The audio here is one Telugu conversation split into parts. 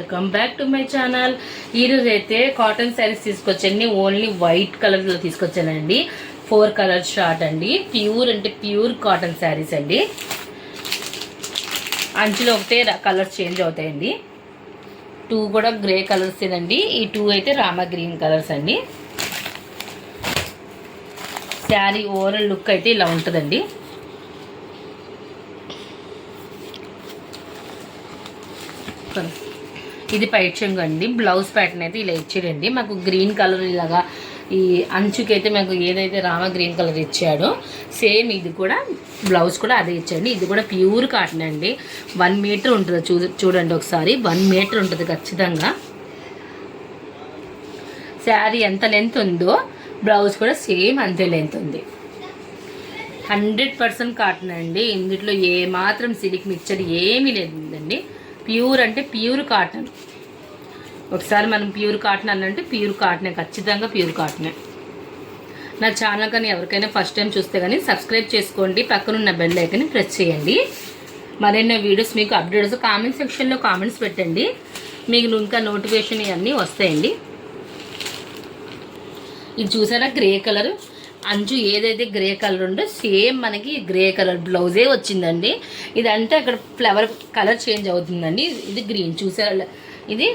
Welcome back to my channel. ఈరోజు అయితే కాటన్ శారీస్ తీసుకొచ్చండి. ఓన్లీ వైట్ కలర్లో తీసుకొచ్చానండి. 4 కలర్ షార్ట్ అండి. ప్యూర్ అంటే ప్యూర్ కాటన్ శారీస్ అండి. అంచులో ఒకటే కలర్స్ చేంజ్ అవుతాయండి. 2 కూడా గ్రే కలర్స్ అండి. ఈ 2 అయితే రామా గ్రీన్ కలర్స్ అండి. శారీ ఓవరాల్ లుక్ అయితే ఇలా ఉంటుందండి. ఇది పైట్ చెంగు అండి. బ్లౌజ్ ప్యాటర్న్ అయితే ఇలా ఇచ్చాడండి. మాకు గ్రీన్ కలర్ ఇలాగా ఈ అంచుకైతే మాకు ఏదైతే రామా గ్రీన్ కలర్ ఇచ్చాడో సేమ్ ఇది కూడా బ్లౌజ్ కూడా అదే ఇచ్చాడు. ఇది కూడా ప్యూర్ కాటన్ అండి. 1 మీటర్ ఉంటుంది. చూడండి ఒకసారి 1 మీటర్ ఉంటుంది ఖచ్చితంగా. శారీ ఎంత లెంత్ ఉందో బ్లౌజ్ కూడా సేమ్ అంతే లెంత్ ఉంది. 100% కాటన్ అండి. ఇందులో ఏమాత్రం సిలిక్ మిక్చర్ ఏమీ లేదండి. ప్యూర్ అంటే ప్యూర్ కాటన్. ఒకసారి మనం ప్యూర్ కాటన్ అనంటే ప్యూర్ కాటనే, ఖచ్చితంగా ప్యూర్ కాటనే. నా ఛానల్ కానీ ఎవరికైనా ఫస్ట్ టైం చూస్తే కానీ సబ్స్క్రైబ్ చేసుకోండి. పక్కనున్న బెల్ ఐకాన్ని ప్రెస్ చేయండి. మరెన్నో వీడియోస్ మీకు అప్డేట్స్ కామెంట్ సెక్షన్లో కామెంట్స్ పెట్టండి. మీకు ఇంకా నోటిఫికేషన్ ఇవన్నీ వస్తాయండి. ఇది చూసారా గ్రే కలర్ అంచు ఏదైతే గ్రే కలర్ ఉందో సేమ్ మనకి గ్రే కలర్ బ్లౌజే వచ్చిందండి. ఇదంటే అక్కడ ఫ్లవర్ కలర్ చేంజ్ అవుతుందండి. ఇది గ్రీన్ చూసారా, ఇది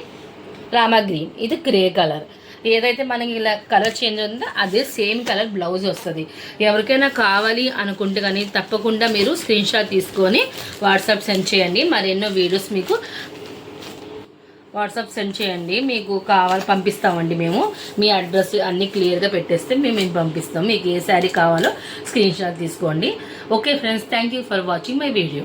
రామా గ్రీన్, ఇది గ్రే కలర్. ఏదైతే మనకి ఇలా కలర్ చేంజ్ అవుతుందో అదే సేమ్ కలర్ బ్లౌజ్ వస్తుంది. ఎవరికైనా కావాలి అనుకుంటే కానీ తప్పకుండా మీరు స్క్రీన్ షాట్ తీసుకొని వాట్సాప్ సెండ్ చేయండి. మరెన్నో వీడియోస్ మీకు వాట్సాప్ సెండ్ చేయండి. మీకు కావాలి పంపిస్తామండి. మేము మీ అడ్రస్ అన్నీ క్లియర్గా పెట్టేస్తే మేము పంపిస్తాం. మీకు ఏ శారీ కావాలో స్క్రీన్ షాట్ తీసుకోండి. Okay friends, thank you for watching my video.